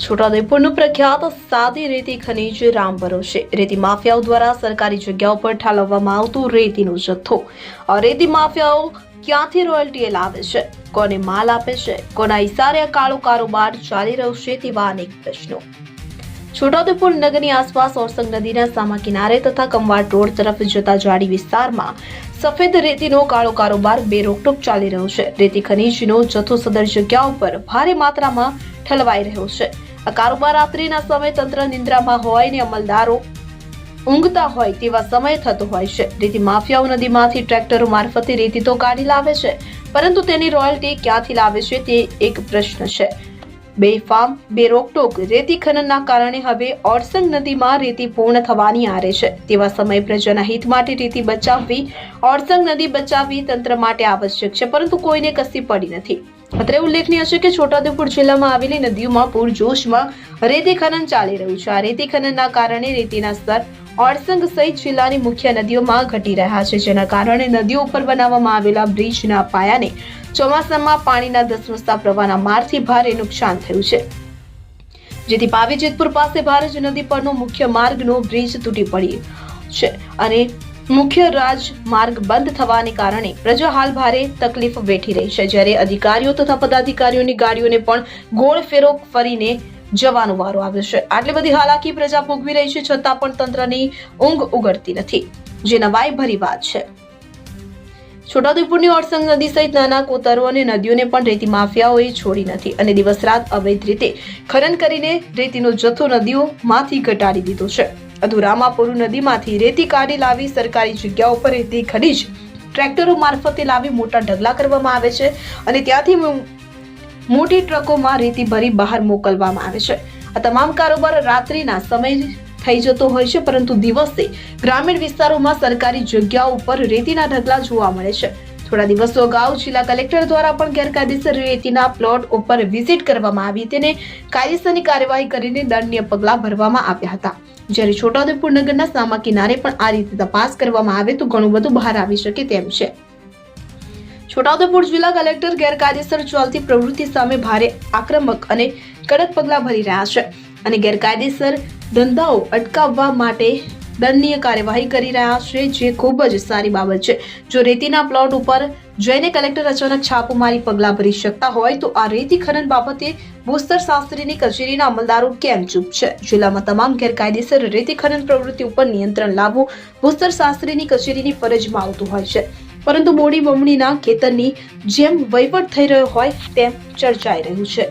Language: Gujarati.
છોટાઉદેપુરનું પ્રખ્યાત સાદી રેતી ખનીજ રામ ભરોસે રેતી માફિયાઓ દ્વારા સરકારી જગ્યાઓ પર ઠાલવવામાં આવતું રેતીનો જથ્થો. આ રેતી માફિયાઓ ક્યાંથી રોયલ્ટી લાવે છે, કોને માલ આપે છે, કોના ઇશારે આ કાળો કારોબાર ચાલી રહ્યો છે તેવા અનેક પ્રશ્નો. છોટાઉદેપુર નગરની આસપાસ ઓરસંગ નદીના સામા કિનારે તથા કમવાડ રોડ તરફ જતા જાડી વિસ્તારમાં સફેદ રેતીનો કાળો કારોબાર બે રોકટોક ચાલી રહ્યો છે. રેતી ખનીજનો જથ્થો સદર જગ્યાઓ પર ભારે માત્રામાં ઠલવાઈ રહ્યો છે. આ કારોબાર રાત્રિના સમયે તંત્ર નિંદ્રામાં હોય ને અમલદારો ઊંઘતા હોય તેવા સમયે થતો હોય છે. રેતી માફિયાઓ નદીમાંથી ટ્રેક્ટરો મારફતે રેતી તો કાઢી લાવે છે, પરંતુ તેની રોયલ્ટી ક્યાંથી લાવે છે તે એક પ્રશ્ન છે. બેફામ બે રોકટોક રેતી ખનનના કારણે હવે ઓરસંગ નદીમાં રેતી પૂર્ણ થવાની આરે છે. તેવા સમયે પ્રજાના હિત માટે રેતી બચાવવી, ઓરસંગ નદી બચાવવી તંત્ર માટે આવશ્યક છે, પરંતુ કોઈને કસી પડી નથી. અત્રે ઉલ્લેખનીય છે કે છોટાઉદેપુર જિલ્લામાં આવેલી નદીઓમાં પૂરજોશમાં રેતી ખનન ચાલી રહ્યું છે. આ રેતી ખનનના કારણે રેતીના સ્તર ઓરસંગ સહિત જિલ્લાની મુખ્ય નદીઓમાં ઘટી રહ્યા છે, જેના કારણે નદીઓ ઉપર બનાવવામાં આવેલા બ્રિજના પાયાને ચોમાસામાં પાણીના ધસમસતા પ્રવાહના મારથી ભારે નુકસાન થયું છે, જેથી પાવી જેતપુર પાસે ભારજ નદી પરનો મુખ્ય માર્ગનો બ્રિજ તૂટી પડ્યો છે અને મુખ્ય રાજમાર્ગ બંધ થવાને કારણે પ્રજા હાલ ભારે તકલીફ વેઠી રહી છે. જ્યારે અધિકારીઓ તથા પદાધિકારીઓની ગાડીઓને પણ ગોળ ફેરો ફરીને જવાનો વારો આવ્યો છે. આટલી બધી હાલાકી પ્રજા ભોગવી રહી છે, છતાં પણ તંત્રની ઊંઘ ઉગડતી નથી, જે નવાઈ ભરી વાત છે. છોટાઉદેપુરની ઓરસંગ નદી સહિત નાના કોતરો અને નદીઓને પણ રેતી માફિયાઓએ છોડી નથી અને દિવસ રાત અવૈધ રીતે ખનન કરીને રેતીનો જથ્થો નદીઓમાંથી ઘટાડી દીધો છે. અધુરામાપુર નદીમાંથી રેતી કાઢી લાવી સરકારી જગ્યાઓ પર રેતી ખનીજ ટ્રેક્ટરો મારફતે લાવી મોટા ઢગલા કરવામાં આવે છે અને ત્યાંથી મોટી ટ્રકોમાં રેતી ભરી બહાર મોકલવામાં આવે છે. આ તમામ કારોબાર રાત્રિના સમયે થઈ જતો હોય છે, પરંતુ દિવસે ગ્રામીણ વિસ્તારોમાં સરકારી જગ્યાઓ ઉપર રેતીના ઢગલા જોવા મળે છે. થોડા દિવસો અગાઉ જિલ્લા કલેક્ટર દ્વારા પણ ગેરકાયદેસર રેતીના પ્લોટ ઉપર વિઝિટ કરવામાં આવી તેને કાયદેસરની કાર્યવાહી કરીને દંડનીય પગલાં ભરવામાં આવ્યા હતા. જ્યારે છોટાઉદેપુર નગરના સામા કિનારે પણ આ રીતે તપાસ કરવામાં આવે તો ઘણું બધું બહાર આવી શકે તેમ છે. છોટાઉદેપુર જિલ્લા કલેક્ટર ગેરકાયદેસર ચાલતી પ્રવૃત્તિ સામે ભારે આક્રમક અને કડક પગલાં ભરી રહ્યા છે અને ગેરકાયદેસર ધંધાઓ અટકાવવા માટે દંડનીય કાર્યવાહી કરી રહ્યા છે, જે ખૂબ જ સારી બાબત છે. જો રેતીના પ્લોટ ઉપર જઈને કલેક્ટર અચાનક છાપો મારી પગલાં ભરી શકતા હોય તો આ રેતી ખનન બાબતે ભૂસ્તર શાસ્ત્રીની કચેરીના અમલદારો કેમ ચૂપ છે? જિલ્લામાં તમામ ગેરકાયદેસર રેતી ખનન પ્રવૃત્તિ ઉપર નિયંત્રણ લાવવું ભૂસ્તર શાસ્ત્રીની કચેરીની ફરજમાં આવતું હોય છે, પરંતુ મોડી બમણીના ખેતરની જેમ વહીવટ થઈ રહ્યો હોય તેમ ચર્ચાઈ રહ્યું છે.